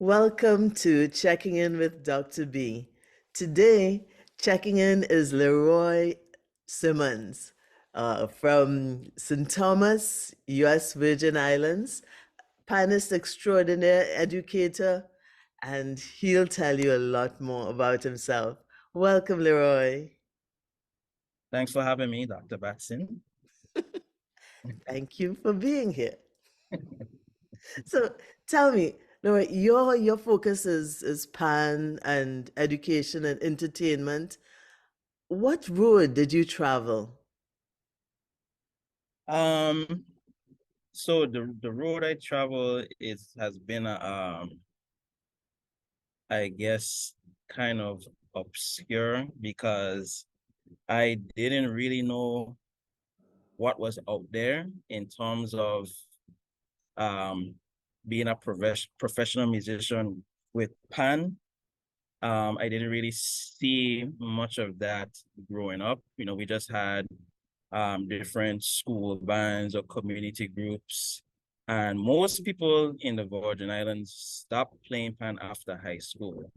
Welcome to Checking In with Dr. B. Today, checking in is Leroy Simmonds from St. Thomas, U.S. Virgin Islands, panelist extraordinaire, educator, and he'll tell you a lot more about himself. Welcome, Leroy. Thanks for having me, Dr. Batson. Thank you for being here. So tell me, Leroy, your focus is pan and education and entertainment. What road did you travel? Um, so the road I travel is has been I guess kind of obscure because I didn't really know what was out there in terms of um being a professional musician with pan. I didn't really see much of that growing up. We just had different school bands or community groups. And most people in the Virgin Islands stopped playing pan after high school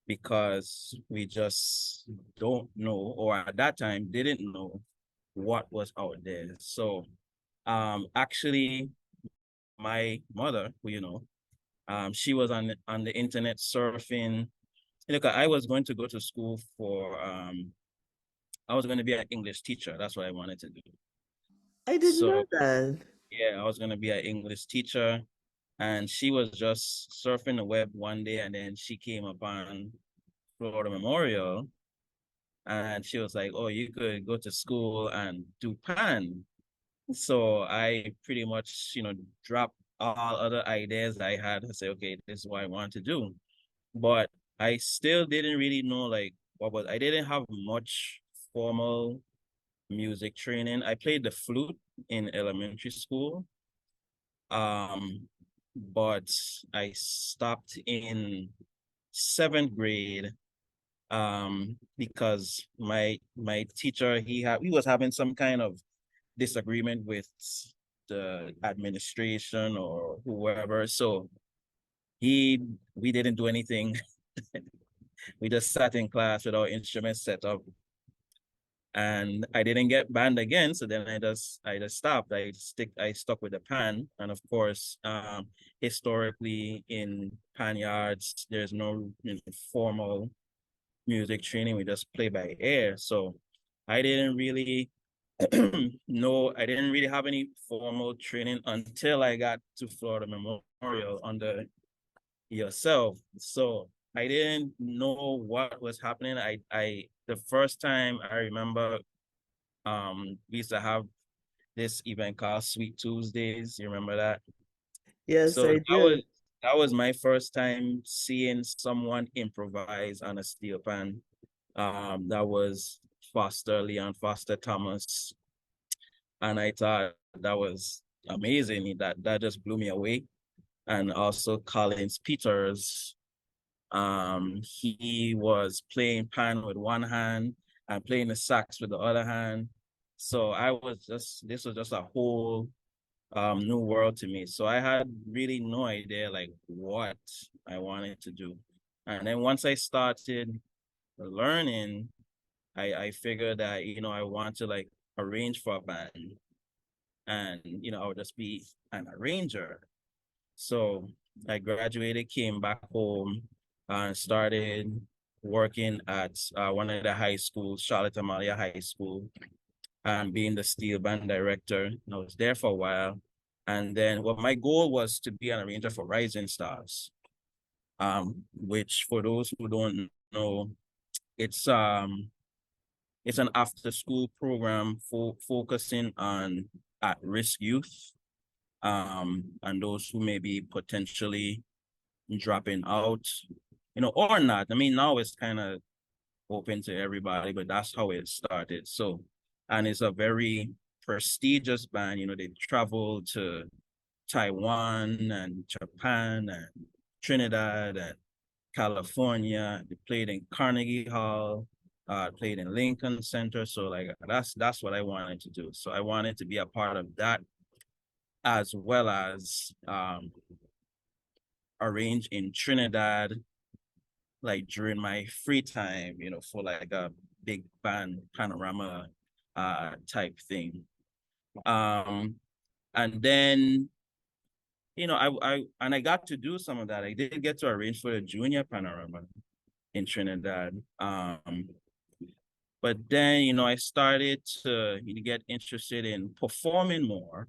because we just don't know, or at that time didn't know what was out there. So actually my mother, she was on the internet surfing. Look, I was going to go to school for I was going to be an English teacher. That's what I wanted to do. I didn't know So that. yeah, I was going to be an English teacher. And she was just surfing the web one day, and then she came upon Florida Memorial, and she was like, "Oh, you could go to school and do pan." So I pretty much, dropped all other ideas I had and say, "Okay, this is what I want to do." But I still didn't really know like what was. I didn't have much formal music training. I played the flute in elementary school. But I stopped in seventh grade because my teacher he was having some kind of disagreement with the administration or whoever. So he we didn't do anything. We just sat in class with our instruments set up, and I didn't get banned again. So then I just stopped. I stuck with the pan, and of course, historically in pan yards, there's no formal music training. We just play by ear. So I didn't really no, I didn't really have any formal training until I got to Florida Memorial under yourself. So I didn't know what was happening. I the first time I remember we used to have this event called Sweet Tuesdays. You remember that? Yes, So I do. that was my first time seeing someone improvise on a steel pan. That was Leon Foster Thomas. And I thought that was amazing. That just blew me away. And also Collins Peters. He was playing pan with one hand and playing the sax with the other hand. So this was just a whole new world to me. So I had really no idea like what I wanted to do. And then once I started learning, I figured that, I want to like arrange for a band, and I would just be an arranger. So I graduated, came back home, and started working at one of the high schools, Charlotte Amalia High School, and being the steel band director. And I was there for a while. And then my goal was to be an arranger for Rising Stars, which for those who don't know, it's it's an after school program focusing on at-risk youth, and those who may be potentially dropping out, or not. I mean, now it's kind of open to everybody, but that's how it started. So, and it's a very prestigious band. They travel to Taiwan and Japan and Trinidad and California. They played in Carnegie Hall, played in Lincoln Center. So like that's what I wanted to do. So I wanted to be a part of that, as well as arrange in Trinidad, like during my free time, for like a big band panorama type thing. Um, and then I got to do some of that. I did get to arrange for the junior panorama in Trinidad. But then, I started to get interested in performing more,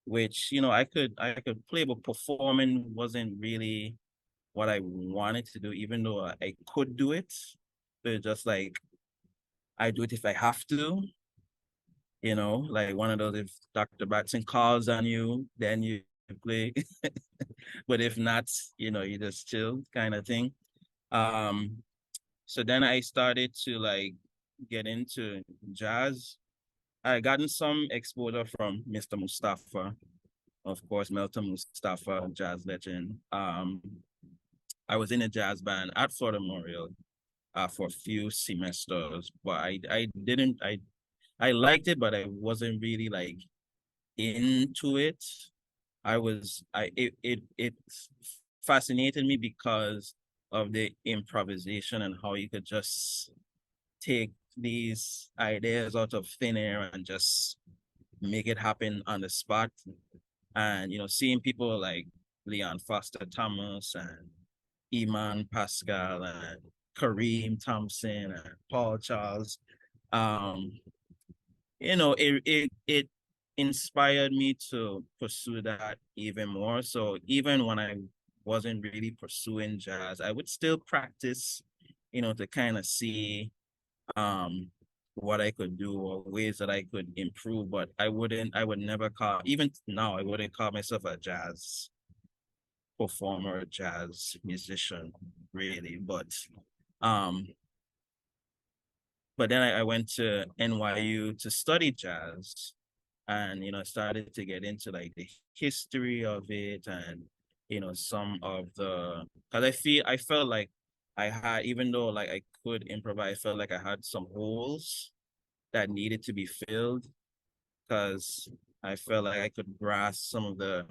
which, I could play, but performing wasn't really what I wanted to do, even though I could do it. But just like I do it if I have to, like one of those, if Dr. Batson calls on you, then you play. But if not, you just chill kind of thing. Um, so then I started to like get into jazz. I gotten some exposure from Mr. Mustafa, of course, Melton Mustafa, jazz legend. I was in a jazz band at Florida Memorial for a few semesters, but I didn't I liked it, but I wasn't really like into it. It fascinated me because of the improvisation and how you could just take these ideas out of thin air and just make it happen on the spot. And seeing people like Leon Foster Thomas and Iman Pascal and Kareem Thompson and Paul Charles, um, it inspired me to pursue that even more. So even when I wasn't really pursuing jazz, I would still practice, to kind of see um what I could do or ways that I could improve. But I would never call, even now, I wouldn't call myself a jazz performer, jazz musician, really. Um, but then I went to NYU to study jazz, and started to get into like the history of it, and some of the, because I felt like I had, even though like I could improvise, I felt like I had some holes that needed to be filled, because I felt like I could grasp some of the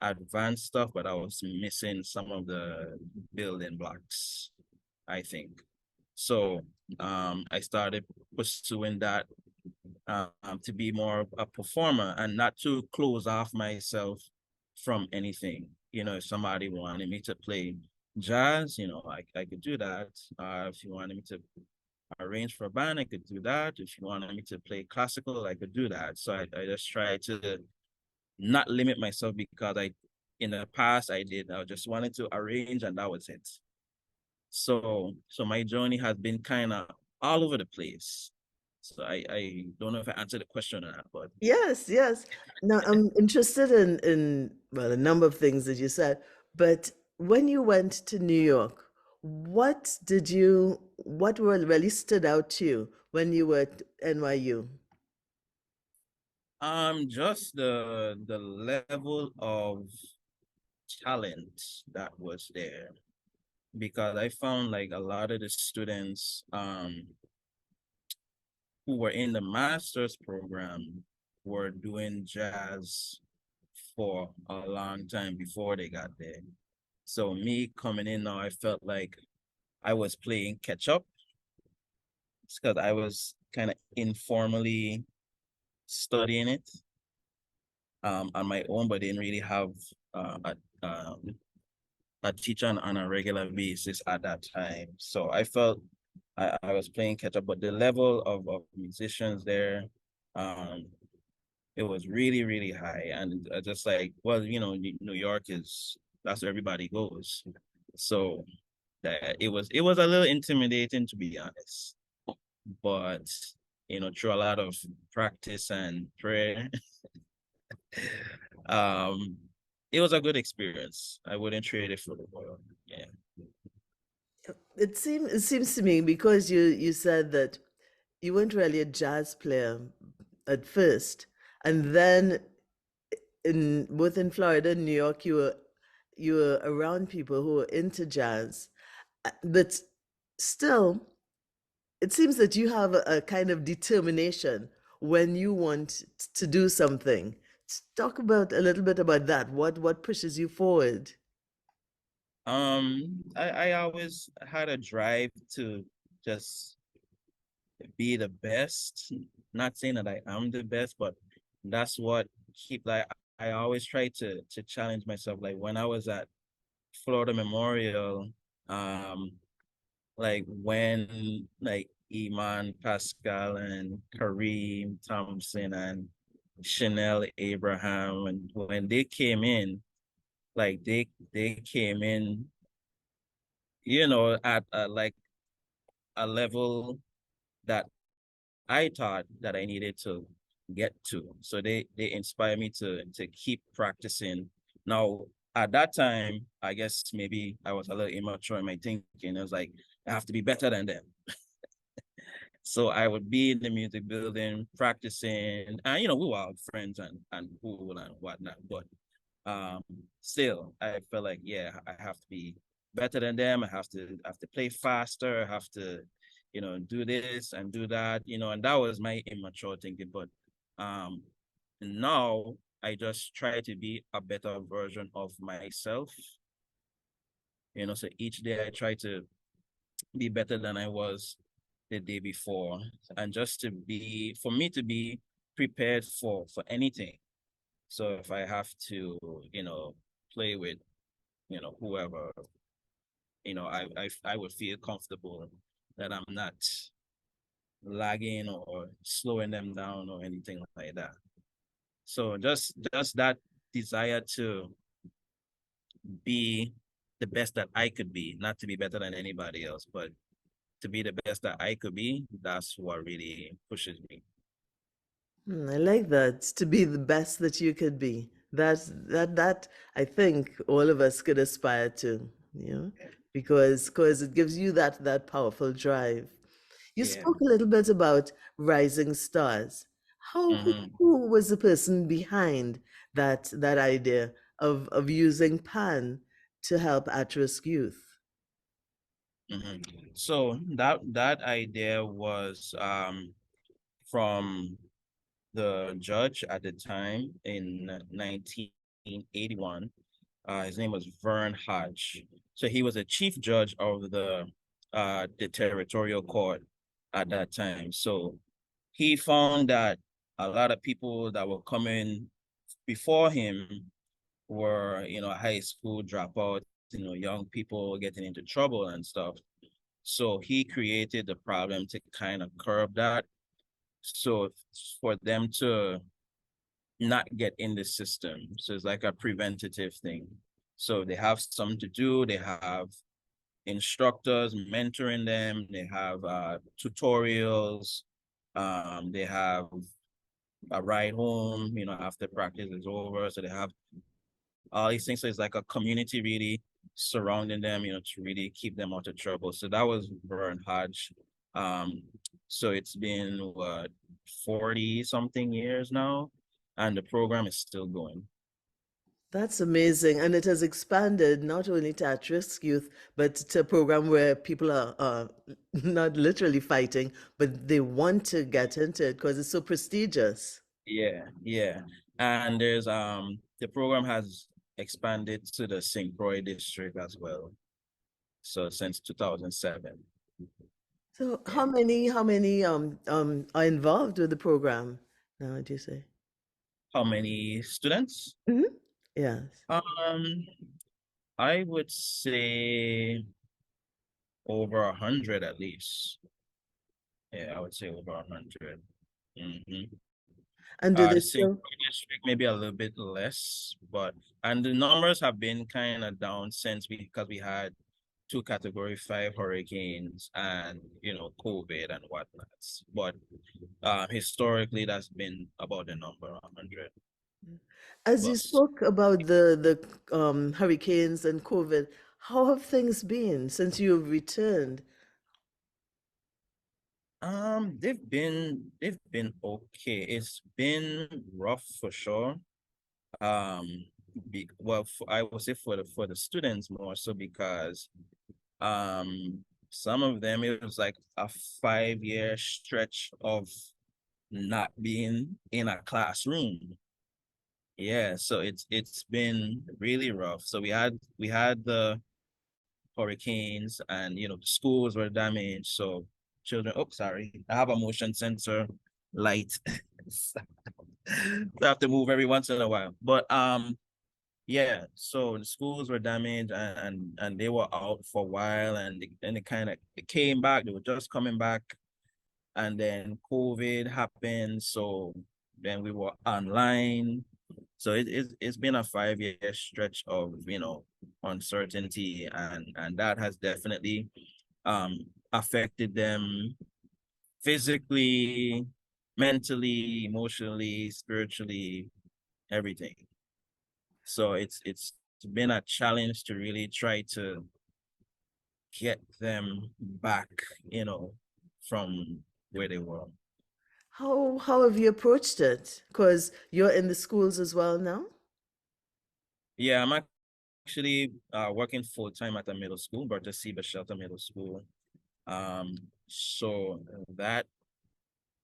advanced stuff, but I was missing some of the building blocks, I think. So I started pursuing that, to be more a performer and not to close off myself from anything. If somebody wanted me to play jazz, I could do that. If you wanted me to arrange for a band, I could do that. If you wanted me to play classical, I could do that. So I just try to not limit myself, because in the past I just wanted to arrange and that was it. So my journey has been kind of all over the place. So I don't know if I answered the question or not, but Yes, yes. Now I'm interested in well, a number of things that you said, but when you went to New York, what really stood out to you when you were at NYU? just the level of talent that was there, because I found like a lot of the students who were in the master's program were doing jazz for a long time before they got there. So me coming in now, I felt like I was playing catch up, because I was kind of informally studying it on my own, but didn't really have uh, a, um, a teacher on a regular basis at that time. So I felt I was playing catch up, but the level of musicians there, um, it was really, really high. And I just like, well, New York that's where everybody goes. So that it was a little intimidating, to be honest. But through a lot of practice and prayer, um, it was a good experience. I wouldn't trade it for the world. Yeah. It seems to me, because you said that you weren't really a jazz player at first, and then in both in Florida and New York, you were around people who were into jazz. But still, it seems that you have a kind of determination when you want to do something. Talk about a little bit about that. What pushes you forward? I always had a drive to just be the best. Not saying that I am the best, but that's what keep like I always try to challenge myself. Like when I was at Florida Memorial, um, like when like Iman Pascal and Kareem Thompson and Chanel Abraham and when they came in, like they came in, at like a level that I thought that I needed to get to. So they inspire me to keep practicing. Now at that time, I guess maybe I was a little immature in my thinking. I was like, I have to be better than them. So I would be in the music building, practicing, and we were all friends and cool and whatnot. But um, still, I felt like, yeah, I have to be better than them. I have to play faster. I have to, do this and do that. And that was my immature thinking. But um, now I just try to be a better version of myself. So each day I try to be better than I was the day before, and just for me to be prepared for anything. So if I have to, play with, whoever, I would feel comfortable that I'm not lagging or slowing them down or anything like that. So just that desire to be the best that I could be, not to be better than anybody else, but to be the best that I could be, that's what really pushes me. I like that. To be the best that you could be. That I think all of us could aspire to, because it gives you that powerful drive. You Yeah. spoke a little bit about rising stars. How Mm-hmm. who was the person behind that idea of using Pan to help at-risk youth? Mm-hmm. So that idea was from the judge at the time in 1981. His name was Vern Hodge. So he was a chief judge of the territorial court at that time. So he found that a lot of people that were coming before him were, high school dropouts, young people getting into trouble and stuff. So he created the problem to kind of curb that. So for them to not get in the system. So it's like a preventative thing. So they have something to do. They have instructors mentoring them. They have tutorials. They have a ride home, after practice is over. So they have all these things. So it's like a community really surrounding them, to really keep them out of trouble. So that was Vern Hodge. Um, so it's been what 40 something years now, and the program is still going. That's amazing. And it has expanded not only to at-risk youth, but to a program where people are not literally fighting, but they want to get into it because it's so prestigious. Yeah, yeah. And there's the program has expanded to the St. Croix district as well. So since 2007. So Yeah. how many are involved with the program now, would you say? How many students? Hmm. Yes. Um, I would say over 100 at least. Yeah, I would say over 100. Mm-hmm. And do they St. still? Croix district maybe a little bit less, but and the numbers have been kind of down since because we had two category 5 hurricanes and COVID and whatnot. But historically that's been about the number 100 As you plus. spoke about the hurricanes and COVID, how have things been since you've returned? They've been okay. It's been rough for sure. Um, I would say for the students more so because some of them it was like a 5-year stretch of not being in a classroom. Yeah, so it's been really rough. So we had the hurricanes, and the schools were damaged. So children, oh, sorry, I have a motion sensor light. So I have to move every once in a while. But yeah, so the schools were damaged, and they were out for a while, and then it kind of came back. They were just coming back, and then COVID happened. So then we were online. So it's been a 5-year stretch of uncertainty, and that has definitely um affected them physically, mentally, emotionally, spiritually, everything. So it's been a challenge to really try to get them back, from where they were. How have you approached it? Because you're in the schools as well now. Yeah, I'm actually working full time at a middle school, Bertha Seba Shelter Middle School. So that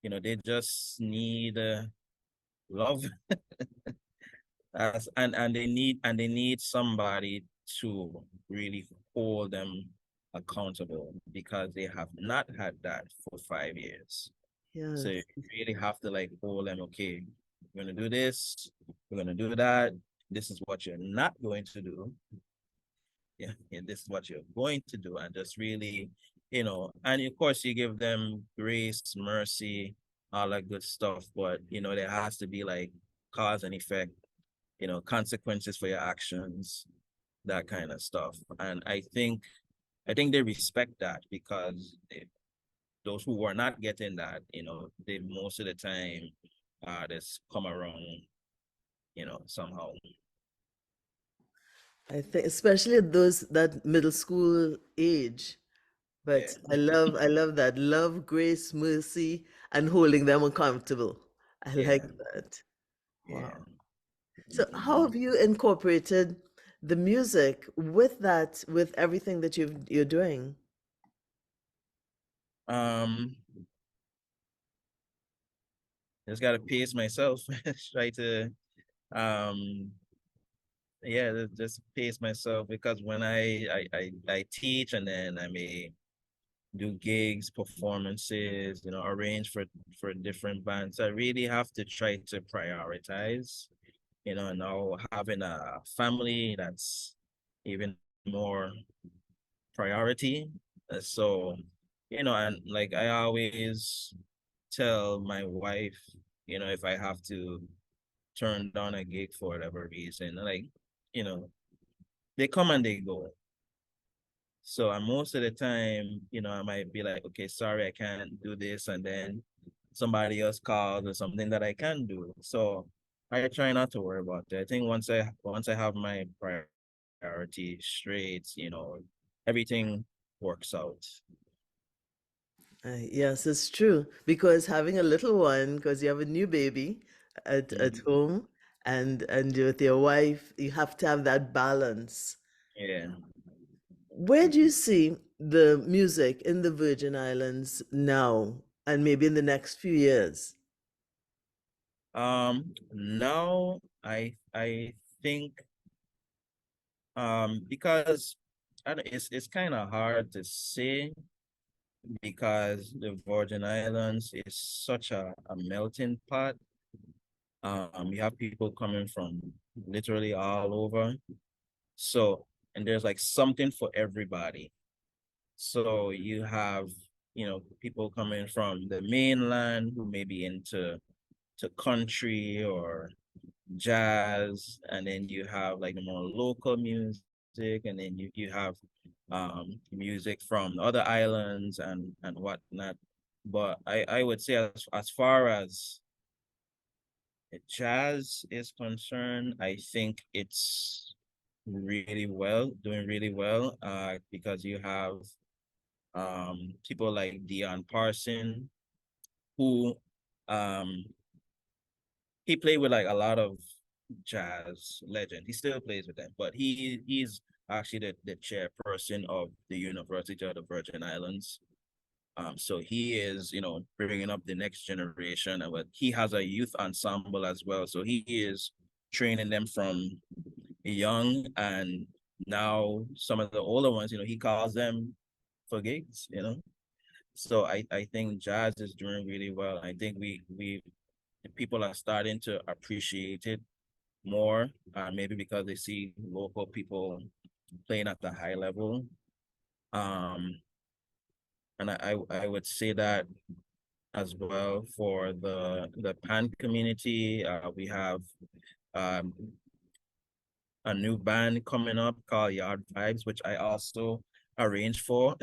they just need love, and they need somebody to really hold them accountable because they have not had that for 5 years. So you Yes. really have to like hold them. Okay, we're gonna do this. We're gonna do that. This is what you're not going to do. Yeah, and this is what you're going to do, and just really, and of course you give them grace, mercy, all that good stuff. But there has to be like cause and effect, consequences for your actions, that kind of stuff. And I think they respect that because those who were not getting that, they most of the time just come around, somehow. I think especially at those that middle school age. Yeah, But I love that. Love, grace, mercy, and holding them accountable. I like yeah, that. yeah. Wow. So how have you incorporated the music with that, with everything that you're doing? Um, just gotta pace myself. Try to um yeah, just pace myself because when I teach and then I may do gigs, performances, arrange for different bands. I really have to try to prioritize, now having a family that's even more priority. So, and like I always tell my wife, if I have to turn down a gig for whatever reason, like, you know, they come and they go. So most of the time, I might be like, okay, sorry, I can't do this, and then somebody else calls or something that I can do. So I try not to worry about it. I think once I have my priority straight, everything works out. Yes, it's true. Because having a little one, because you have a new baby at Mhm. home and with your wife, you have to have that balance. Yeah. Where do you see the music in the Virgin Islands now and maybe in the next few years? Now I think because it's kind of hard to say because the Virgin Islands is such a melting pot. You have people coming from literally all over. So, and there's like something for everybody. So you have, people coming from the mainland who may be into country or jazz, and then you have like the more local music, and then you have music from other islands and whatnot. But I would say as far as jazz is concerned, I think it's doing really well, because you have people like Dion Parson who um he played with like a lot of jazz legend. He still plays with them, but he's actually the chairperson of the University of the Virgin Islands. So he is, bringing up the next generation, and but he has a youth ensemble as well. So he is training them from young, and now some of the older ones, he calls them for gigs, So I think jazz is doing really well. I think we people are starting to appreciate it more, maybe because they see local people playing at the high level. Um, and I would say that as well for the pan community. We have um a new band coming up called Yard Vibes, which I also arranged for.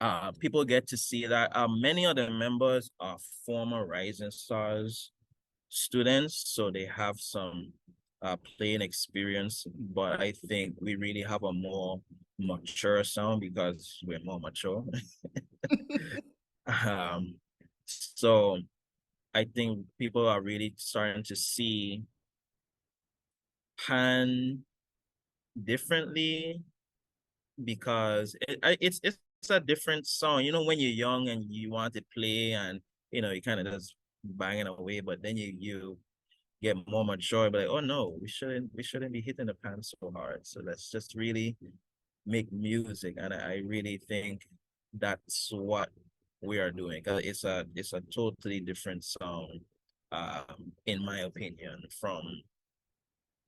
Ah, People get to see that. Many of the members are former Rising Stars students, so they have some playing experience, but I think we really have a more mature sound because we're more mature. um, so I think people are really starting to see pan differently because it's a different song. When you're young and you want to play and you kind of just banging away, but then you get more mature, but like, oh no, we shouldn't be hitting the pan so hard. So let's just really make music, and I really think that's what we are doing. 'Cause it's a totally different sound, in my opinion, from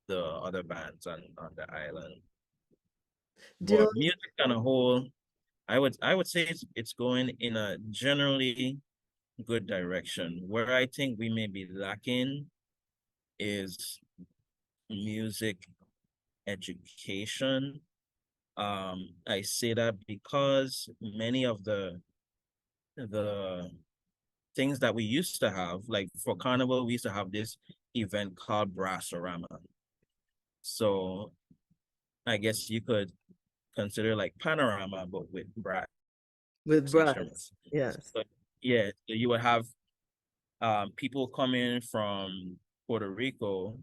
the other bands on the island. do you But music on a whole, I would say it's going in a generally good direction. Where I think we may be lacking is music education. I say that because many of the things that we used to have, like for Carnival, we used to have this event called Brassorama. So I guess you could consider like Panorama, but with brass with brass? instruments. Yes. So yeah, so you would have people coming from Puerto Rico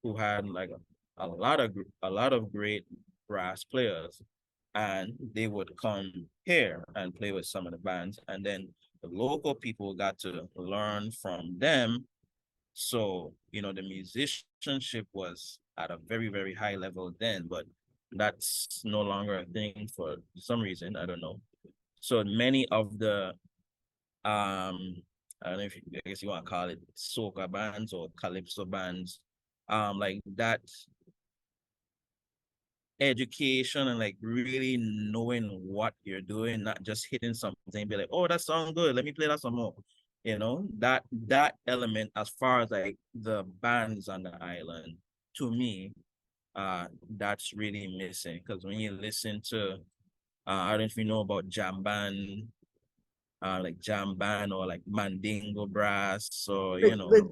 who had like a lot of great brass players, and they would come here and play with some of the bands, and then the local people got to learn from them. So the musicianship was at a very very high level then, but that's no longer a thing for some reason. I don't know. So many of the I don't know if I guess you want to call it soca bands or calypso bands, like that education and like really knowing what you're doing, not just hitting something and be like, oh, that sounds good, let me play that some more. That element, as far as like the bands on the island, to me, that's really missing. Because when you listen to I don't know if you know about jam band, like jam band or like mandingo brass. So But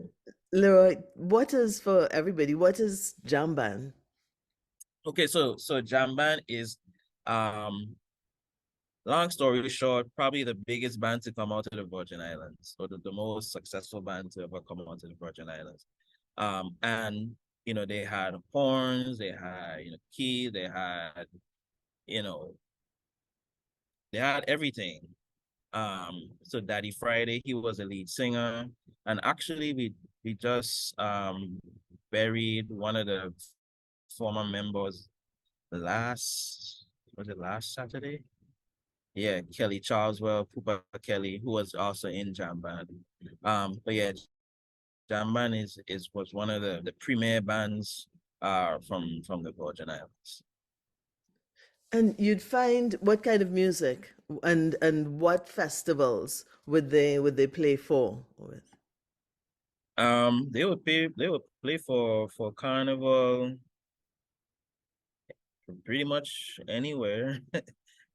Leroy, what is for everybody? What is jamban? okay, so jam band is um long story short, probably the biggest band to come out of the Virgin Islands, or the most successful band to ever come out of the Virgin Islands. And they had horns, they had keys, you know they had everything. So Daddy Friday, he was a lead singer, and actually we just buried one of the former members last was it last Saturday? Yeah, Kelly Charleswell, Pupa Kelly, who was also in Jam Band. But yeah, Jam Band was one of the premier bands from the Virgin Islands. And you'd find what kind of music and what festivals would they play for with? They would play for Carnival pretty much anywhere.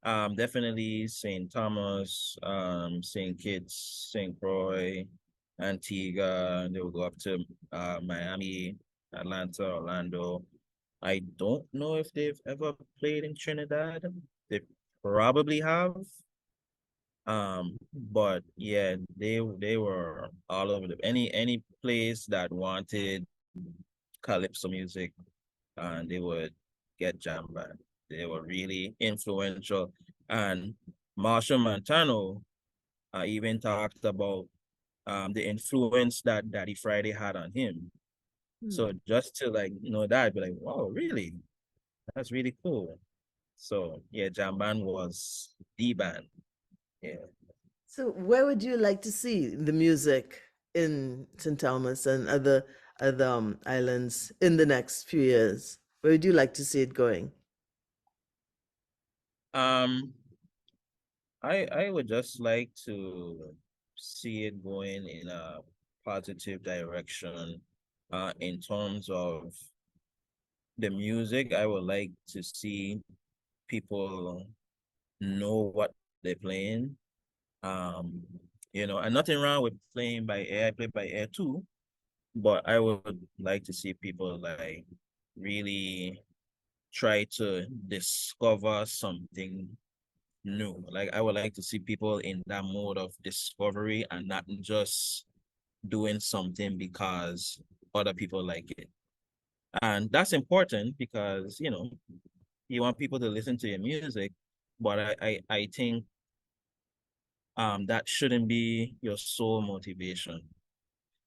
Definitely St. Thomas, St. Kitts, St. Croix, Antigua. They will go up to Miami, Atlanta, Orlando. I don't know if they've ever played in Trinidad. They probably have. But yeah, they were all over any place that wanted calypso music, and they would get jam band. They were really influential. And Marshall Montano even talked about the influence that Daddy Friday had on him. Hmm. So just to like know that, I'd be like, wow, really? That's really cool. So yeah, jam band was the band. Yeah. So where would you like to see the music in St. Thomas and other islands in the next few years? Where would you like to see it going? Um, I would just like to see it going in a positive direction. In terms of the music, I would like to see people know what they're playing. Um, and nothing wrong with playing by ear. I play by ear too, but I would like to see people like really try to discover something new. Like I would like to see people in that mode of discovery and not just doing something because other people like it. And that's important because, you want people to listen to your music, but I think that shouldn't be your sole motivation.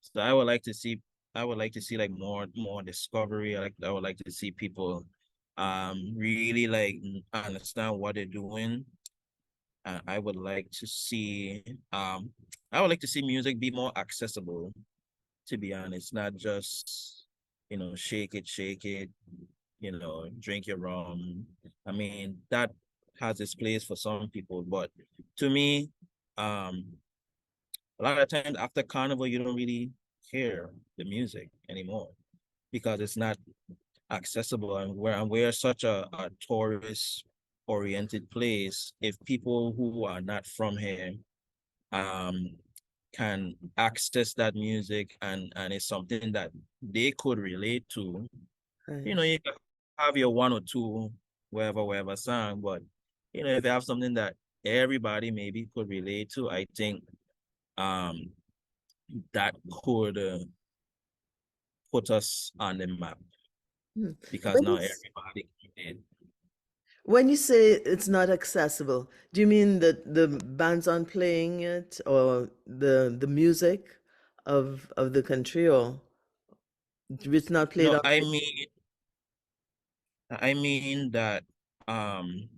So I would like to see like more discovery. I would like to see people really like understand what they're doing. I would like to see I would like to see music be more accessible, to be honest, not just shake it, drink your rum. I mean, that has its place for some people, but to me, um, a lot of times after carnival, you don't really hear the music anymore because it's not accessible, and we're such a tourist oriented place. If people who are not from here um can access that music and it's something that they could relate to, Right. you can have your one or two wherever song, but if you have something that everybody maybe could relate to, I think um that could put us on the map Hmm. because When now you, everybody can. when you say it's not accessible, do you mean that the bands aren't playing it or the music of the country, or it's not played No, on? I mean that um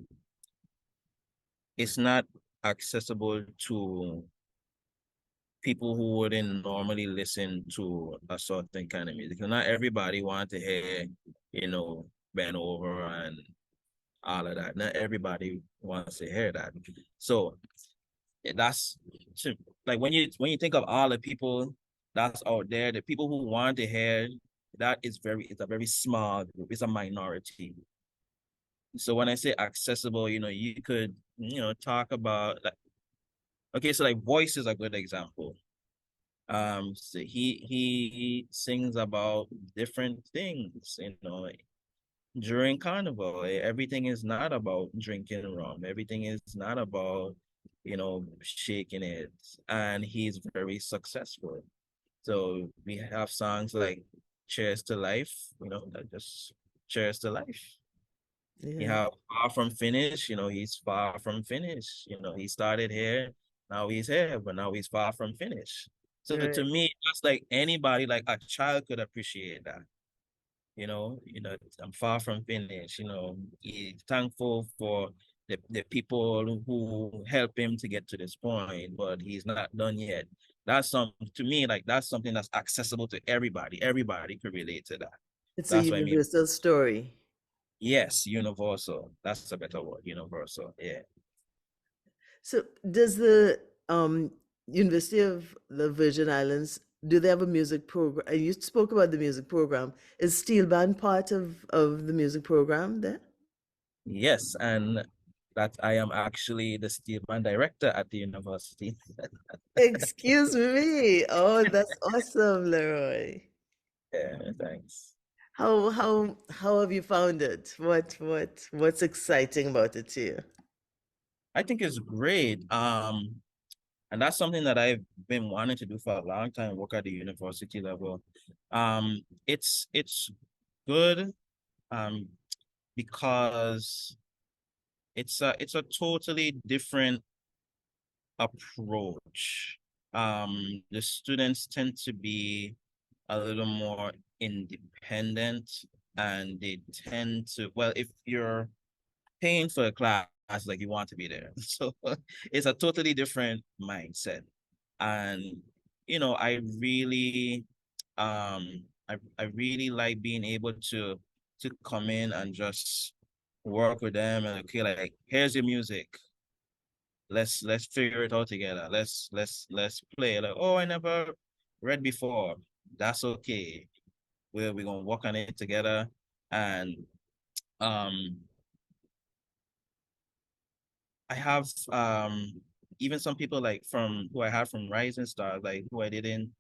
it's not accessible to people who wouldn't normally listen to a certain kind of music. Not everybody want to hear, bend over and all of that. Not everybody wants to hear that. So that's to, like when you think of all the people that's out there, the people who want to hear that it's a very small group. It's a minority. So when I say accessible, you could, talk about like, okay, so like voice is a good example. So he sings about different things, during carnival. Everything is not about drinking rum. Everything is not about, shaking it. And he's very successful. So we have songs like Cheers to Life, that just cheers to life. You Yeah, have Far From Finish, he's far from finish. He started here, now he's here, but now he's far from finish. So to right. me, that's like anybody, like a child could appreciate that. I'm far from finished. He's thankful for the people who help him to get to this point, but he's not done yet. That's to me, like that's something that's accessible to everybody. Everybody could relate to that. It's a That's what I mean. universal story. Yes, universal. That's a better word. Universal. Yeah. So does the University of the Virgin Islands, do they have a music program? You spoke about the music program. Is steel band part of the music program there? Yes, and that I am actually the steel band director at the university. Excuse me. Oh, that's awesome, Leroy. Yeah, thanks. How have you found it? What's exciting about it to you? I think it's great. And that's something that I've been wanting to do for a long time, work at the university level. It's good um because it's a totally different approach. The students tend to be a little more independent, and they tend to, well, if you're paying for a class, like you want to be there. So it's a totally different mindset. And I really I really like being able to come in and just work with them and okay, like here's your music. Let's figure it out together. Let's play. Like, oh, I never read before. That's okay. We're gonna work on it together. And um I have even some people like from who I had from Rising Stars, like who I didn't,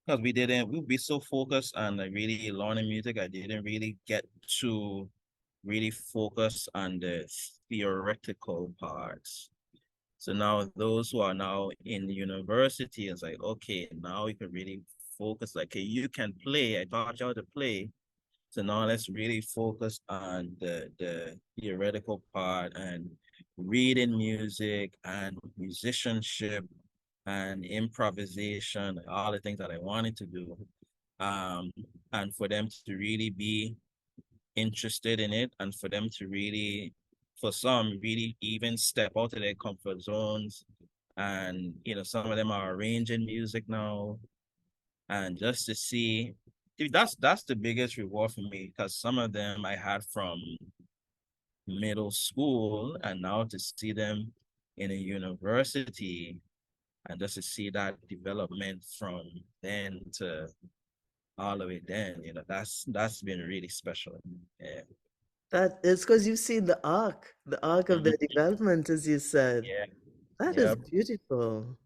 because we'd be so focused on like really learning music. I didn't really get to really focus on the theoretical parts. So now those who are now in university is like, okay, now you can really focus. Like, okay, you can play. I taught you how to play. So now let's really focus on the theoretical part and reading music and musicianship and improvisation, all the things that I wanted to do. Um, and for them to really be interested in it, and for them to really, for some, really even step out of their comfort zones. And some of them are arranging music now, and just to see, dude, that's the biggest reward for me, because some of them I had from middle school, and now to see them in a university, and just to see that development from then to all the way then, that's been really special. Yeah. That is because you've seen the arc of their Mhm. development, as you said. Yeah. That is Yep. beautiful.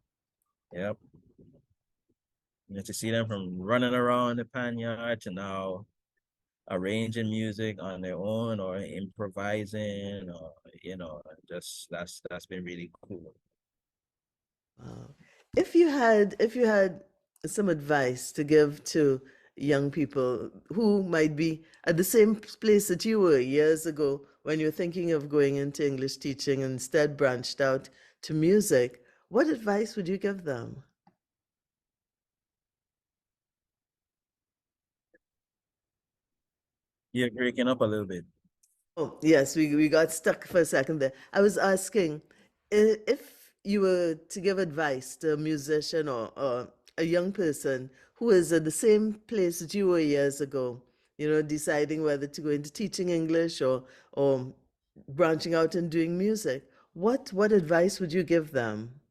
Yep. To see them from running around the pan yard to now arranging music on their own or improvising, or just that's been really cool. Wow. If you had some advice to give to young people who might be at the same place that you were years ago when you're thinking of going into English teaching and instead branched out to music, what advice would you give them? You're breaking up a little bit. Oh, yes, we got stuck for a second there. I was asking if you were to give advice to a musician or a young person who is at the same place that you were years ago, deciding whether to go into teaching English or branching out and doing music, what advice would you give them?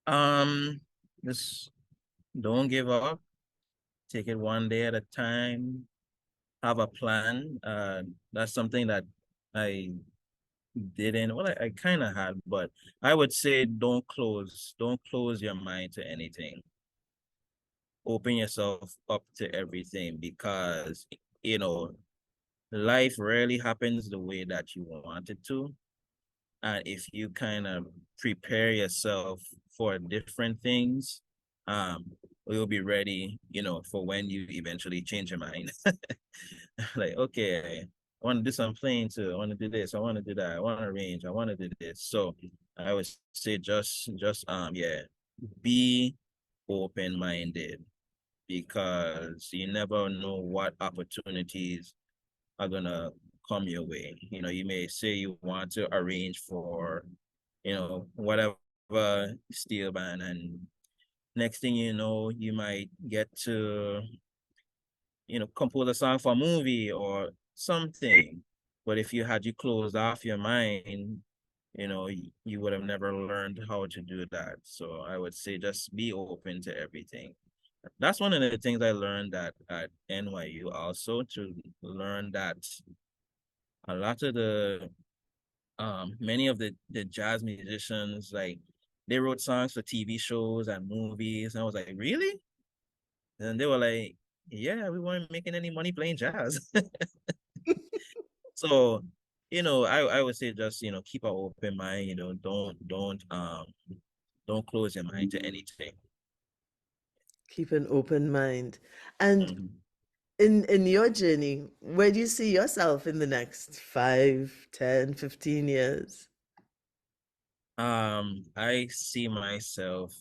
um just don't give up, take it one day at a time, have a plan. That's something that I didn't, well, I kind of had, but I would say don't close your mind to anything. Open yourself up to everything, because you know life rarely happens the way that you want it to. And if you kind of prepare yourself for different things, um you'll be ready, for when you eventually change your mind. Like, okay, I want to do some playing too, I want to do this, I want to do that, I want to arrange, I want to do this. So I would say just yeah, be open-minded, because you never know what opportunities are gonna come your way. You may say you want to arrange for, whatever steel band, and next thing you know, you might get to, compose a song for a movie or something. But if you closed off your mind, you would have never learned how to do that. So I would say just be open to everything. That's one of the things I learned at NYU also, to learn that a lot of the many of the jazz musicians, like, they wrote songs for TV shows and movies. And I was like, really? And they were like, yeah, we weren't making any money playing jazz. So, I would say just, keep an open mind, don't close your mind to anything. Keep an open mind. And Mhm. in your journey, where do you see yourself in the next 5, 10, 15 years? I see myself,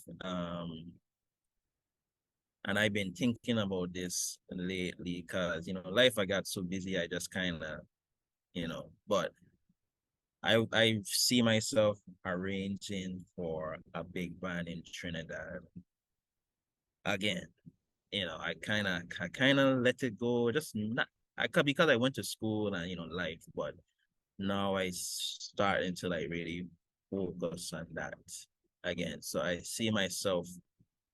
And I've been thinking about this lately because, life I got so busy, I just kind of, but I see myself arranging for a big band in Trinidad again. I kind of let it go, just not I could because I went to school and life, but now I starting to like really focus on that again. So I see myself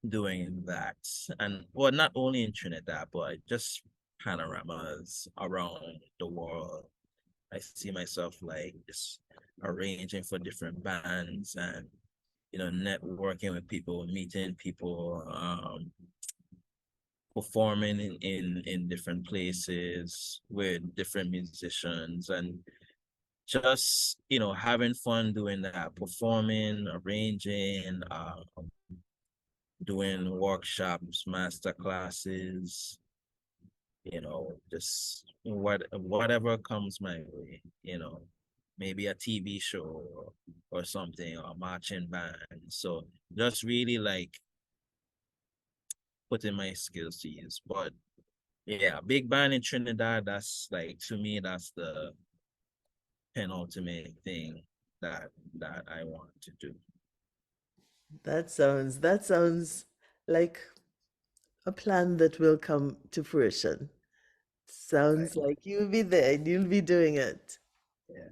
doing that, and well, not only in Trinidad, but just panoramas around the world. I see myself like just arranging for different bands and networking with people, meeting people, performing in different places with different musicians and just having fun doing that, performing, arranging, doing workshops, master classes, just whatever comes my way, maybe a TV show or something, or a marching band. So just really like putting my skills to use. But yeah, big band in Trinidad, that's like, to me, that's the penultimate thing that I want to do. That sounds like a plan that will come to fruition. Right. Sounds like you'll be there and you'll be doing it. Yeah.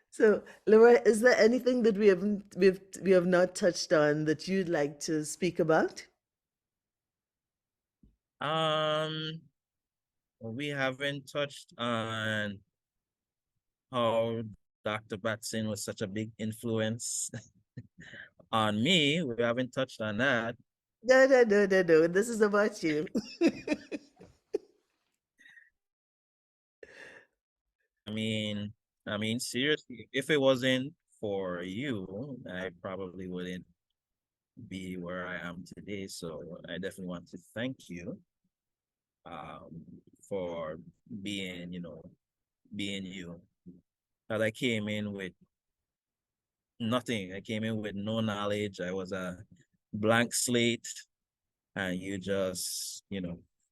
So, Laura, is there anything that we have not touched on that you'd like to speak about? Um, we haven't touched on how Dr. Batson was such a big influence on me. We haven't touched on that. No, no, no, no, no. This is about you. I mean, seriously, if it wasn't for you, I probably wouldn't be where I am today. So I definitely want to thank you um for being, being you. Because I came in with nothing. I came in with no knowledge. I was a blank slate, and you just,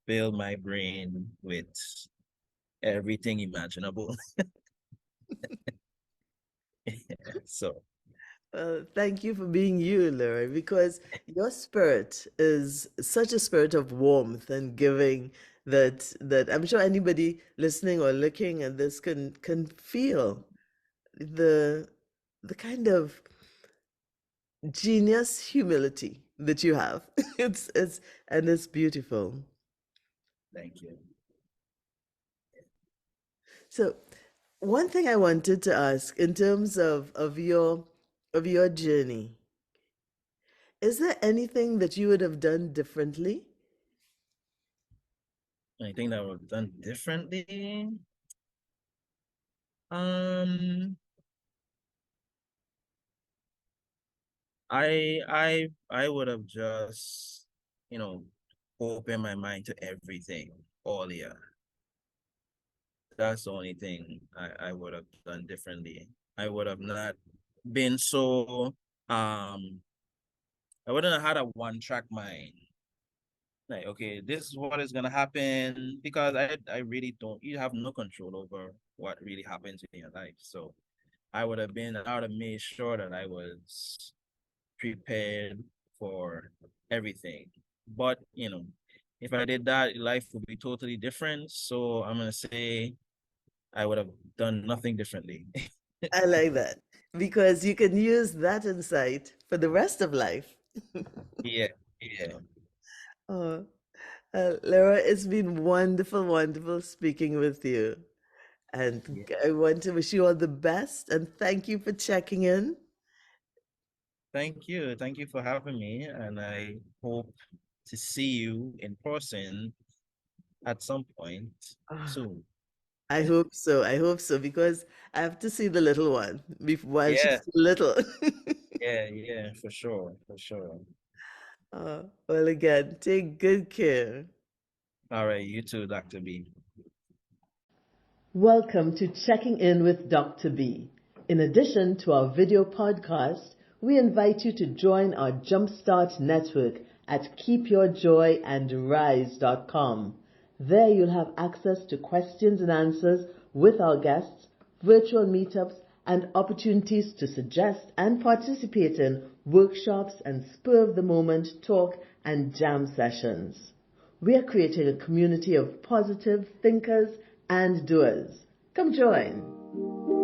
filled my brain with everything imaginable. So Thank you for being you, Laura, because your spirit is such a spirit of warmth and giving that I'm sure anybody listening or looking at this can feel the the kind of genius humility that you have. It's and it's beautiful. thank you. So one thing I wanted to ask in terms of your journey, is there anything that you would have done differently? Anything that I've done differently? Um, I would have just, you know, opened my mind to everything all year. That's the only thing I would have done differently. I would have not been so I wouldn't have had a one track mind. Like, okay, this is what is gonna happen, because I really don't, you have no control over what really happens in your life. So I would have made sure that I was prepared for everything. But if I did that, life would be totally different. So I'm gonna say I would have done nothing differently. I like that because you can use that insight for the rest of life. Yeah, yeah, Oh, Laura, it's been wonderful, wonderful speaking with you. yeah. And I want to wish you all the best and thank you for checking in. Thank you. Thank you for having me. And I hope to see you in person at some point Ah, soon. I hope so. I hope so because I have to see the little one while she's Yeah, still little. yeah, for sure, for sure. Well, again, take good care. All right, you too, Dr. B. Welcome to Checking In with Dr. B. In addition to our video podcast, we invite you to join our Jumpstart network at keepyourjoyandrise.com. There you'll have access to questions and answers with our guests, virtual meetups, and opportunities to suggest and participate in workshops and spur-of-the-moment talk and jam sessions. We are creating a community of positive thinkers and doers. Come join.